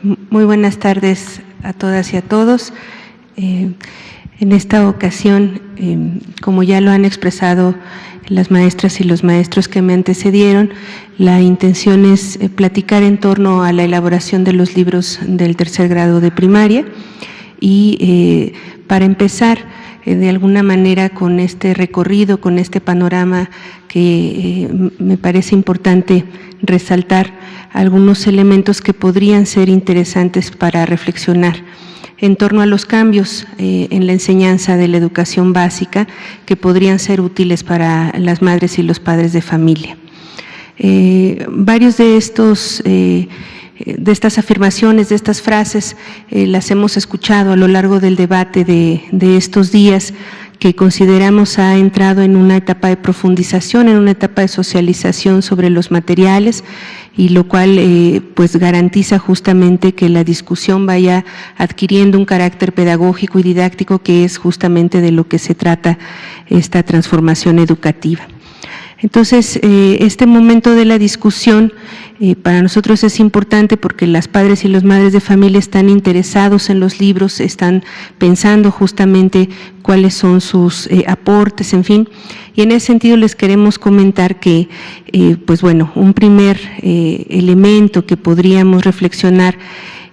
Muy buenas tardes a todas y a todos. En esta ocasión, como ya lo han expresado las maestras y los maestros que me antecedieron, la intención es platicar en torno a la elaboración de los libros del tercer grado de primaria y para empezar, de alguna manera con este recorrido, con este panorama que me parece importante resaltar algunos elementos que podrían ser interesantes para reflexionar en torno a los cambios en la enseñanza de la educación básica que podrían ser útiles para las madres y los padres de familia. Varios de estas afirmaciones, de estas frases, las hemos escuchado a lo largo del debate de estos días, que consideramos ha entrado en una etapa de profundización, en una etapa de socialización sobre los materiales, y lo cual pues garantiza justamente que la discusión vaya adquiriendo un carácter pedagógico y didáctico, que es justamente de lo que se trata esta transformación educativa. Entonces, este momento de la discusión para nosotros es importante porque las padres y los madres de familia están interesados en los libros, están pensando justamente cuáles son sus aportes, en fin. Y en ese sentido les queremos comentar que, pues bueno, un primer elemento que podríamos reflexionar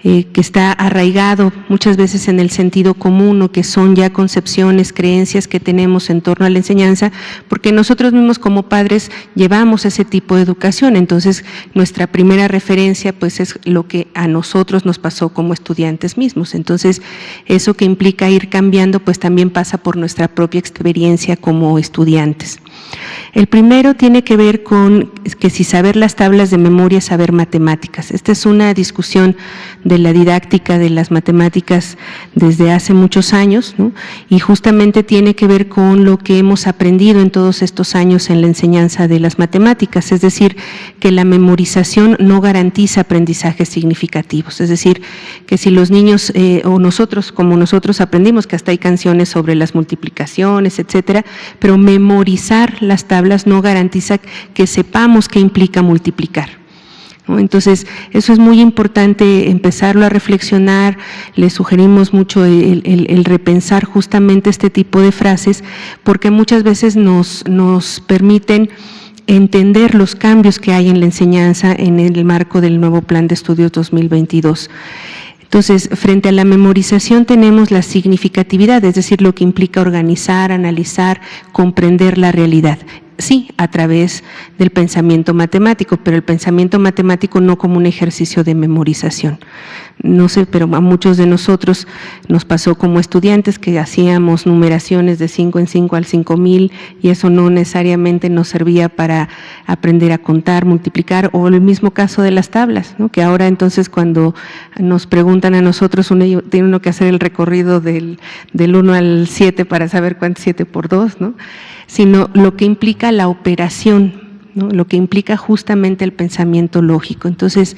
que está arraigado muchas veces en el sentido común o que son ya concepciones, creencias que tenemos en torno a la enseñanza, porque nosotros mismos como padres llevamos ese tipo de educación. Entonces nuestra primera referencia pues es lo que a nosotros nos pasó como estudiantes mismos. Entonces eso que implica ir cambiando pues también pasa por nuestra propia experiencia como estudiantes. El primero tiene que ver con que si saber las tablas de memoria es saber matemáticas. Esta es una discusión de la didáctica de las matemáticas desde hace muchos años, ¿no? Y justamente tiene que ver con lo que hemos aprendido en todos estos años en la enseñanza de las matemáticas, es decir, que la memorización no garantiza aprendizajes significativos, es decir, que si los niños o nosotros, como nosotros aprendimos que hasta hay canciones sobre las multiplicaciones, etcétera, pero memorizar las tablas no garantiza que sepamos qué implica multiplicar, ¿no? Entonces, eso es muy importante empezarlo a reflexionar. Les sugerimos mucho el repensar justamente este tipo de frases, porque muchas veces nos permiten entender los cambios que hay en la enseñanza en el marco del nuevo Plan de Estudios 2022. Entonces, frente a la memorización tenemos la significatividad, es decir, lo que implica organizar, analizar, comprender la realidad. Sí, a través del pensamiento matemático, pero el pensamiento matemático no como un ejercicio de memorización. No sé, pero a muchos de nosotros nos pasó como estudiantes que hacíamos numeraciones de 5 en 5 al 5000 y eso no necesariamente nos servía para aprender a contar, multiplicar, o el mismo caso de las tablas, ¿no? Que ahora entonces cuando nos preguntan a nosotros, tiene uno que hacer el recorrido del 1 al 7 para saber cuánto es 7 por 2, ¿no? Sino lo que implica la operación, ¿no? Lo que implica justamente el pensamiento lógico. Entonces,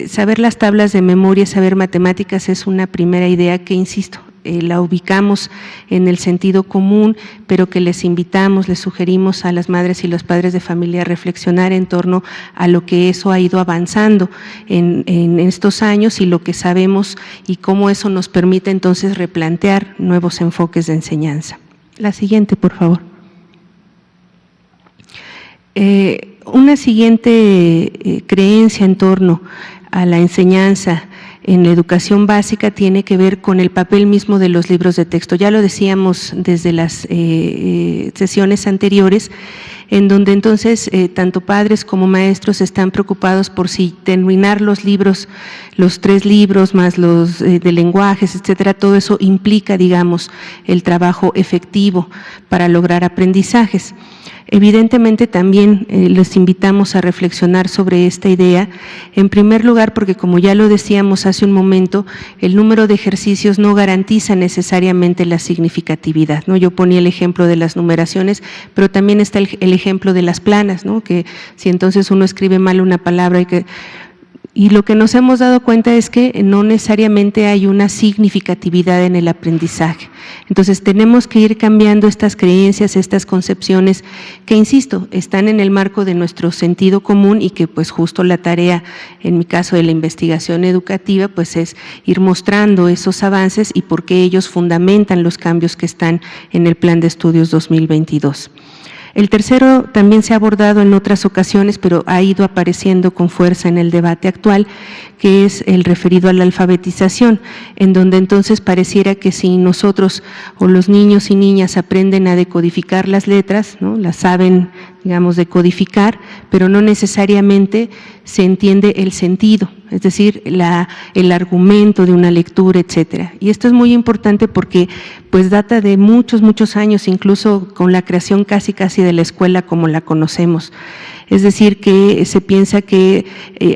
saber las tablas de memoria, saber matemáticas es una primera idea que, insisto, la ubicamos en el sentido común, pero que les invitamos, les sugerimos a las madres y los padres de familia a reflexionar en torno a lo que eso ha ido avanzando en estos años y lo que sabemos y cómo eso nos permite entonces replantear nuevos enfoques de enseñanza. La siguiente, por favor. Una siguiente creencia en torno a la enseñanza en la educación básica tiene que ver con el papel mismo de los libros de texto. Ya lo decíamos desde las sesiones anteriores, en donde entonces tanto padres como maestros están preocupados por si terminar los libros, los 3 libros más los de lenguajes, etcétera, todo eso implica, digamos, el trabajo efectivo para lograr aprendizajes. Evidentemente también les invitamos a reflexionar sobre esta idea, en primer lugar porque como ya lo decíamos hace un momento, el número de ejercicios no garantiza necesariamente la significatividad, ¿no? Yo ponía el ejemplo de las numeraciones, pero también está el ejemplo de las planas, ¿no? Que si entonces uno escribe mal una palabra y que Y lo que nos hemos dado cuenta es que no necesariamente hay una significatividad en el aprendizaje. Entonces tenemos que ir cambiando estas creencias, estas concepciones que, insisto, están en el marco de nuestro sentido común y que pues justo la tarea, en mi caso de la investigación educativa, pues es ir mostrando esos avances y por qué ellos fundamentan los cambios que están en el Plan de Estudios 2022. El tercero también se ha abordado en otras ocasiones, pero ha ido apareciendo con fuerza en el debate actual, que es el referido a la alfabetización, en donde entonces pareciera que si nosotros o los niños y niñas aprenden a decodificar las letras, ¿no?, las saben, digamos, decodificar, pero no necesariamente se entiende el sentido, es decir, el argumento de una lectura, etcétera. Y esto es muy importante porque pues data de muchos, muchos años, incluso con la creación casi de la escuela como la conocemos. Es decir, que se piensa que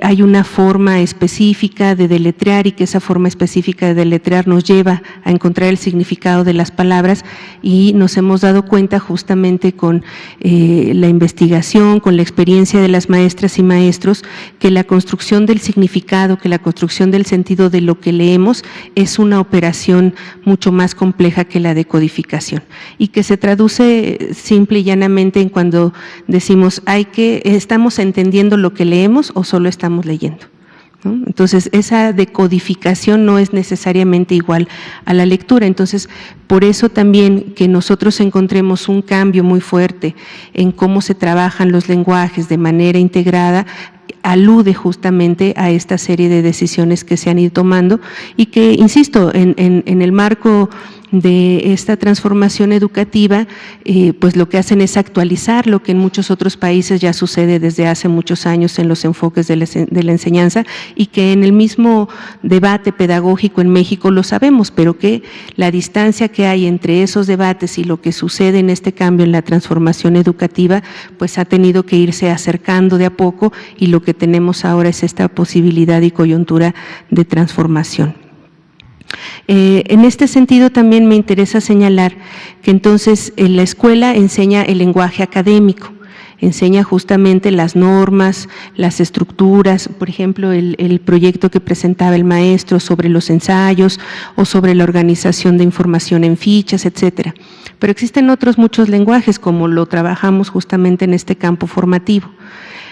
hay una forma específica de deletrear y que esa forma específica de deletrear nos lleva a encontrar el significado de las palabras, y nos hemos dado cuenta justamente con la investigación, con la experiencia de las maestras y maestros, que la construcción del significado, que la construcción del sentido de lo que leemos es una operación mucho más compleja que la decodificación, y que se traduce simple y llanamente en cuando decimos ¿estamos entendiendo lo que leemos o solo estamos leyendo? ¿No? Entonces, esa decodificación no es necesariamente igual a la lectura. Entonces, por eso también que nosotros encontremos un cambio muy fuerte en cómo se trabajan los lenguajes de manera integrada, alude justamente a esta serie de decisiones que se han ido tomando y que, insisto, en el marco de esta transformación educativa, pues lo que hacen es actualizar lo que en muchos otros países ya sucede desde hace muchos años en los enfoques de la enseñanza, y que en el mismo debate pedagógico en México lo sabemos, pero que la distancia que hay entre esos debates y lo que sucede en este cambio en la transformación educativa, pues ha tenido que irse acercando de a poco, y lo que tenemos ahora es esta posibilidad y coyuntura de transformación. En este sentido también me interesa señalar que entonces la escuela enseña el lenguaje académico, enseña justamente las normas, las estructuras, por ejemplo, el proyecto que presentaba el maestro sobre los ensayos o sobre la organización de información en fichas, etcétera. Pero existen otros muchos lenguajes, como lo trabajamos justamente en este campo formativo.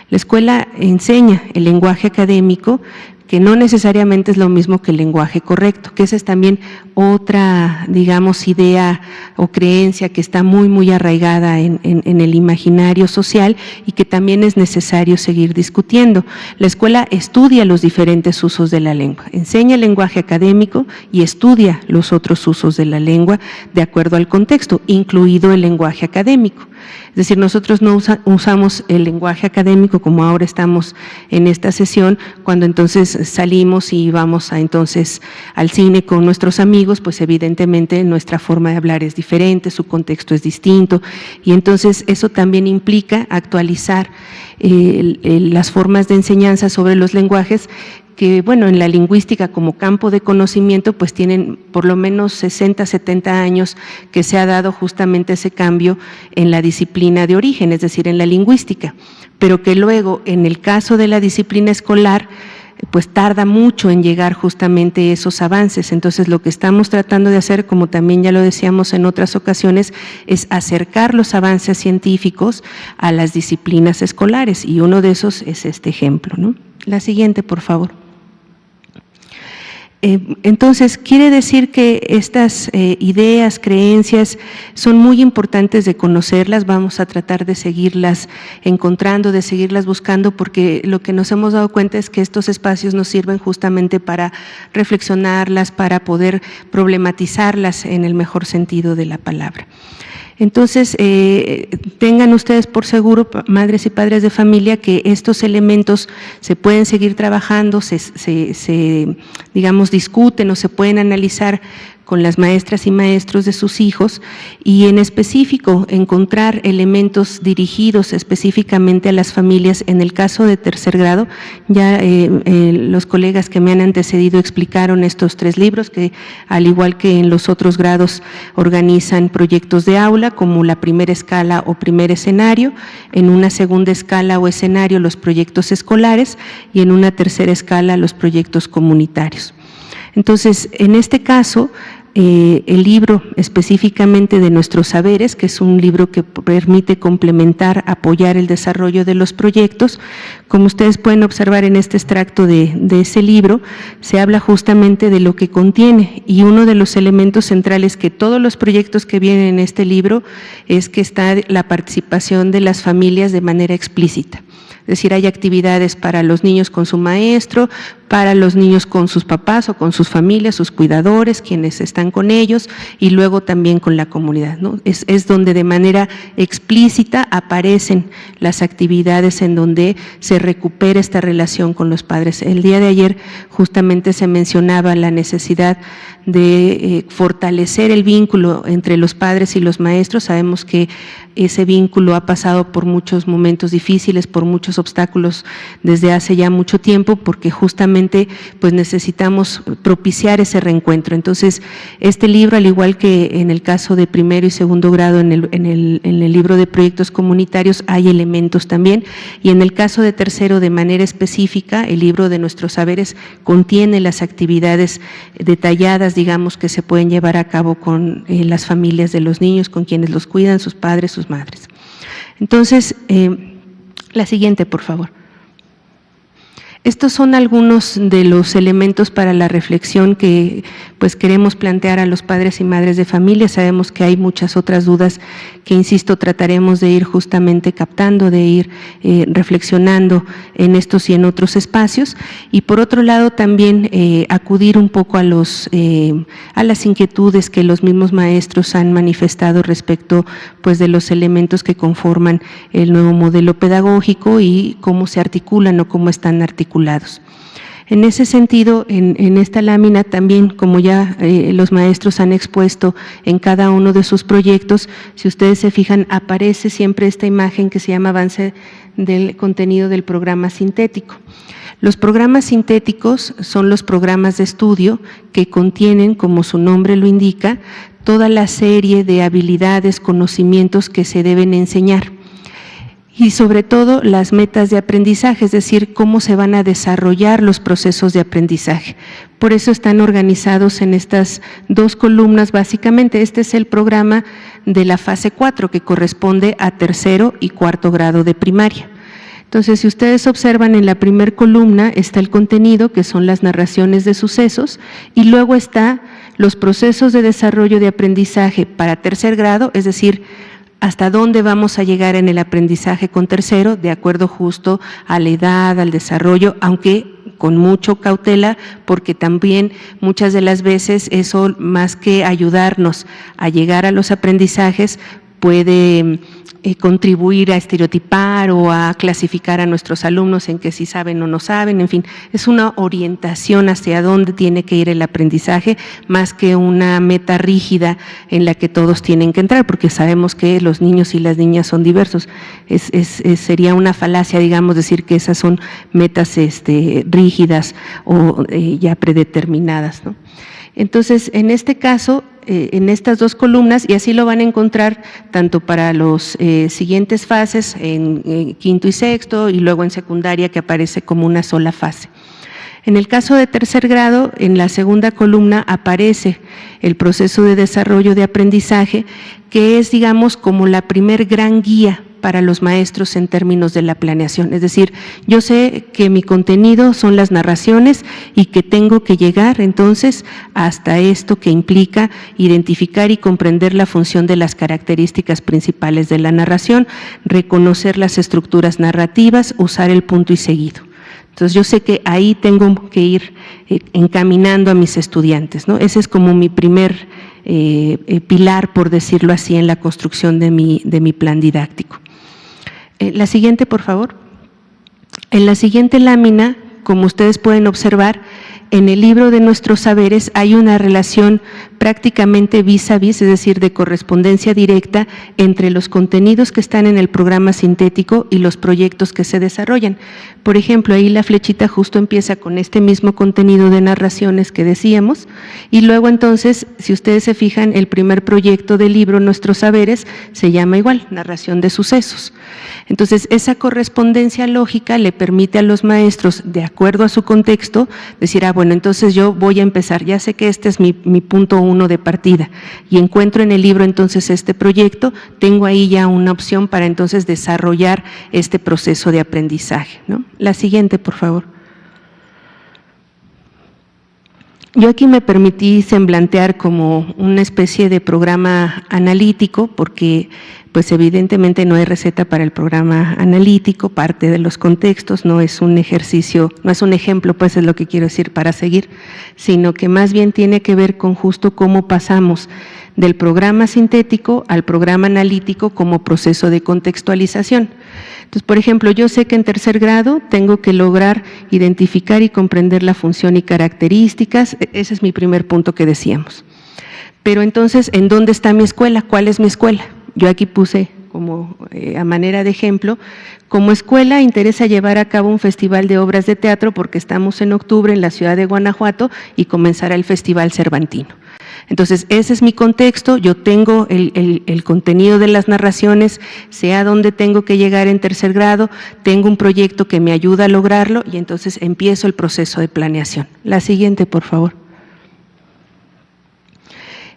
La escuela enseña el lenguaje académico, que no necesariamente es lo mismo que el lenguaje correcto, que esa es también otra, digamos, idea o creencia que está muy arraigada en el imaginario social y que también es necesario seguir discutiendo. La escuela estudia los diferentes usos de la lengua, enseña el lenguaje académico y estudia los otros usos de la lengua de acuerdo al contexto, incluido el lenguaje académico. Es decir, nosotros no usamos el lenguaje académico como ahora estamos en esta sesión, cuando entonces salimos y vamos entonces al cine con nuestros amigos, pues evidentemente nuestra forma de hablar es diferente, su contexto es distinto, y entonces eso también implica actualizar las formas de enseñanza sobre los lenguajes, que bueno, en la lingüística como campo de conocimiento pues tienen por lo menos 60, 70 años que se ha dado justamente ese cambio en la disciplina de origen, es decir, en la lingüística, pero que luego en el caso de la disciplina escolar pues tarda mucho en llegar justamente esos avances. Entonces lo que estamos tratando de hacer, como también ya lo decíamos en otras ocasiones, es acercar los avances científicos a las disciplinas escolares, y uno de esos es este ejemplo, ¿no? La siguiente, por favor. Entonces, quiere decir que estas ideas, creencias son muy importantes de conocerlas, vamos a tratar de seguirlas encontrando, de seguirlas buscando, porque lo que nos hemos dado cuenta es que estos espacios nos sirven justamente para reflexionarlas, para poder problematizarlas en el mejor sentido de la palabra. Entonces, tengan ustedes por seguro, madres y padres de familia, que estos elementos se pueden seguir trabajando, digamos, discuten o se pueden analizar con las maestras y maestros de sus hijos y en específico encontrar elementos dirigidos específicamente a las familias. En el caso de tercer grado, ya los colegas que me han antecedido explicaron estos 3 libros que, al igual que en los otros grados, organizan proyectos de aula como la primera escala o primer escenario, en una segunda escala o escenario los proyectos escolares y en una tercera escala los proyectos comunitarios. Entonces, en este caso, el libro específicamente de Nuestros Saberes, que es un libro que permite complementar, apoyar el desarrollo de los proyectos, como ustedes pueden observar en este extracto de ese libro, se habla justamente de lo que contiene, y uno de los elementos centrales que todos los proyectos que vienen en este libro es que está la participación de las familias de manera explícita. Es decir, hay actividades para los niños con su maestro, para los niños con sus papás o con sus familias, sus cuidadores, quienes están con ellos, y luego también con la comunidad, ¿no? Es donde de manera explícita aparecen las actividades en donde se recupera esta relación con los padres. El día de ayer justamente se mencionaba la necesidad de fortalecer el vínculo entre los padres y los maestros. Sabemos que ese vínculo ha pasado por muchos momentos difíciles, por muchos obstáculos desde hace ya mucho tiempo, porque justamente pues necesitamos propiciar ese reencuentro. Entonces, este libro, al igual que en el caso de primero y segundo grado, en el libro de proyectos comunitarios hay elementos también, y en el caso de tercero, de manera específica, el libro de Nuestros Saberes contiene las actividades detalladas, digamos, que se pueden llevar a cabo con las familias de los niños, con quienes los cuidan, sus padres, sus madres. Entonces, la siguiente, por favor. Estos son algunos de los elementos para la reflexión que pues queremos plantear a los padres y madres de familia. Sabemos que hay muchas otras dudas que, insisto, trataremos de ir justamente captando, de ir reflexionando en estos y en otros espacios. Y por otro lado también acudir un poco a las inquietudes que los mismos maestros han manifestado respecto pues de los elementos que conforman el nuevo modelo pedagógico y cómo se articulan o cómo están articulados. En ese sentido, en esta lámina también, como ya los maestros han expuesto en cada uno de sus proyectos, si ustedes se fijan, aparece siempre esta imagen que se llama avance del contenido del programa sintético. Los programas sintéticos son los programas de estudio que contienen, como su nombre lo indica, toda la serie de habilidades, conocimientos que se deben enseñar. Y sobre todo las metas de aprendizaje, es decir, cómo se van a desarrollar los procesos de aprendizaje. Por eso están organizados en estas 2 columnas básicamente. Este es el programa de la fase 4 que corresponde a tercero y cuarto grado de primaria. Entonces, si ustedes observan, en la primera columna está el contenido, que son las narraciones de sucesos, y luego está los procesos de desarrollo de aprendizaje para tercer grado, es decir, hasta dónde vamos a llegar en el aprendizaje con tercero, de acuerdo justo a la edad, al desarrollo, aunque con mucho cautela, porque también muchas de las veces eso, más que ayudarnos a llegar a los aprendizajes, puede contribuir a estereotipar o a clasificar a nuestros alumnos en que sí saben o no saben. En fin, es una orientación hacia dónde tiene que ir el aprendizaje, más que una meta rígida en la que todos tienen que entrar, porque sabemos que los niños y las niñas son diversos. Sería una falacia, digamos, decir que esas son metas rígidas o ya predeterminadas, ¿no? Entonces, en este caso, en estas 2 columnas, y así lo van a encontrar tanto para los siguientes fases, en quinto y sexto, y luego en secundaria, que aparece como una sola fase. En el caso de tercer grado, en la segunda columna aparece el proceso de desarrollo de aprendizaje, que es, digamos, como la primer gran guía para los maestros en términos de la planeación. Es decir, yo sé que mi contenido son las narraciones y que tengo que llegar entonces hasta esto que implica identificar y comprender la función de las características principales de la narración, reconocer las estructuras narrativas, usar el punto y seguido. Entonces, yo sé que ahí tengo que ir encaminando a mis estudiantes, ¿no? Ese es como mi primer pilar, por decirlo así, en la construcción de mi plan didáctico. La siguiente, por favor. En la siguiente lámina, como ustedes pueden observar, en el libro de Nuestros Saberes hay una relación prácticamente vis a vis, es decir, de correspondencia directa entre los contenidos que están en el programa sintético y los proyectos que se desarrollan. Por ejemplo, ahí la flechita justo empieza con este mismo contenido de narraciones que decíamos, y luego entonces, si ustedes se fijan, el primer proyecto del libro Nuestros Saberes se llama igual, narración de sucesos. Entonces, esa correspondencia lógica le permite a los maestros, de acuerdo a su contexto, decir, bueno, entonces yo voy a empezar, ya sé que este es mi punto 1 de partida y encuentro en el libro entonces este proyecto, tengo ahí ya una opción para entonces desarrollar este proceso de aprendizaje, ¿no? La siguiente, por favor. Yo aquí me permití semblantear como una especie de programa analítico, porque pues evidentemente no hay receta para el programa analítico, parte de los contextos, no es un ejercicio, no es un ejemplo, pues es lo que quiero decir para seguir, sino que más bien tiene que ver con justo cómo pasamos del programa sintético al programa analítico como proceso de contextualización. Entonces, por ejemplo, yo sé que en tercer grado tengo que lograr identificar y comprender la función y características, ese es mi primer punto que decíamos. Pero entonces, ¿en dónde está mi escuela? ¿Cuál es mi escuela? Yo aquí puse como a manera de ejemplo, como escuela interesa llevar a cabo un festival de obras de teatro porque estamos en octubre en la ciudad de Guanajuato y comenzará el Festival Cervantino. Entonces, ese es mi contexto, yo tengo el contenido de las narraciones, sé a dónde tengo que llegar en tercer grado, tengo un proyecto que me ayuda a lograrlo y entonces empiezo el proceso de planeación. La siguiente, por favor.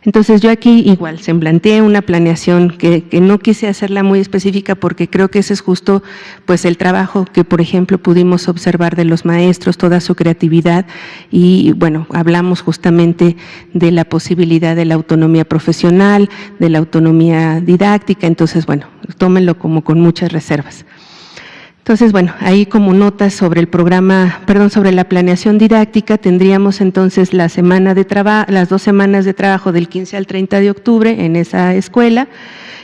Entonces yo aquí igual semblanteé una planeación que no quise hacerla muy específica porque creo que ese es justo pues el trabajo que por ejemplo pudimos observar de los maestros, toda su creatividad y bueno, hablamos justamente de la posibilidad de la autonomía profesional, de la autonomía didáctica, entonces bueno, tómenlo como con muchas reservas. Entonces, bueno, ahí como notas sobre el programa, sobre la planeación didáctica, tendríamos entonces la semana de las 2 semanas de trabajo del 15 al 30 de octubre en esa escuela,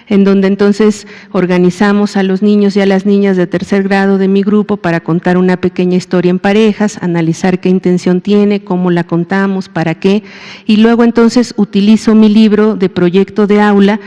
en donde entonces organizamos a los niños y a las niñas de tercer grado de mi grupo para contar una pequeña historia en parejas, analizar qué intención tiene, cómo la contamos, para qué, y luego entonces utilizo mi libro de proyecto de aula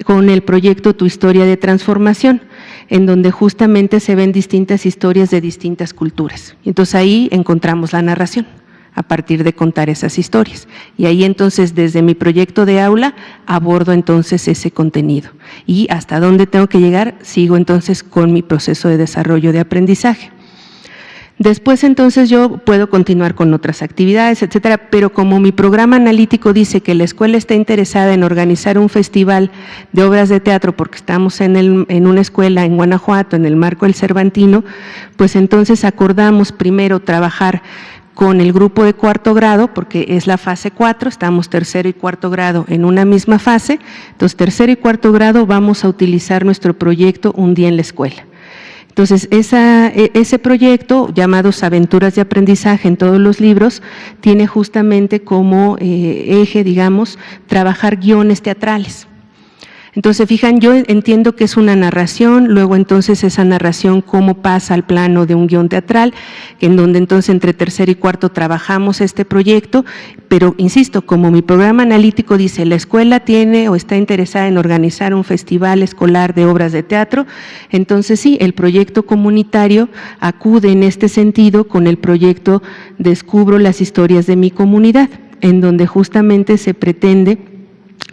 con el proyecto Tu Historia de Transformación, en donde justamente se ven distintas historias de distintas culturas. Entonces ahí encontramos la narración a partir de contar esas historias. Y ahí entonces desde mi proyecto de aula abordo entonces ese contenido. Y hasta dónde tengo que llegar, sigo entonces con mi proceso de desarrollo de aprendizaje. Después entonces yo puedo continuar con otras actividades, etcétera, pero como mi programa analítico dice que la escuela está interesada en organizar un festival de obras de teatro porque estamos en una escuela en Guanajuato, en el marco del Cervantino, pues entonces acordamos primero trabajar con el grupo de cuarto grado, porque es la fase 4, estamos tercero y cuarto grado en una misma fase, entonces tercero y cuarto grado vamos a utilizar nuestro proyecto Un Día en la Escuela. Entonces, ese proyecto, llamados Aventuras de Aprendizaje en todos los libros, tiene justamente como eje, digamos, trabajar guiones teatrales. Entonces, fijan, yo entiendo que es una narración, luego entonces esa narración cómo pasa al plano de un guión teatral, en donde entonces entre tercero y cuarto trabajamos este proyecto, pero insisto, como mi programa analítico dice, la escuela tiene o está interesada en organizar un festival escolar de obras de teatro, entonces sí, el proyecto comunitario acude en este sentido con el proyecto Descubro las historias de mi comunidad, en donde justamente se pretende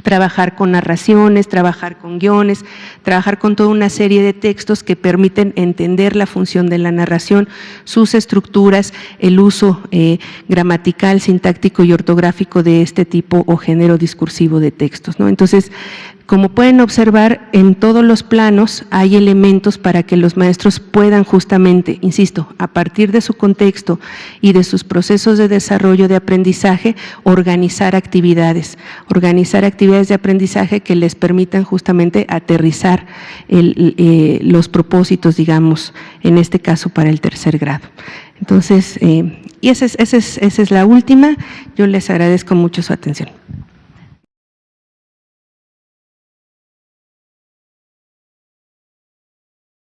trabajar con narraciones, trabajar con guiones, trabajar con toda una serie de textos que permiten entender la función de la narración, sus estructuras, el uso gramatical, sintáctico y ortográfico de este tipo o género discursivo de textos, ¿no? Entonces, como pueden observar, en todos los planos hay elementos para que los maestros puedan justamente, insisto, a partir de su contexto y de sus procesos de desarrollo de aprendizaje, organizar actividades de aprendizaje que les permitan justamente aterrizar los propósitos, digamos, en este caso para el tercer grado. Entonces, y esa es la última. Yo les agradezco mucho su atención.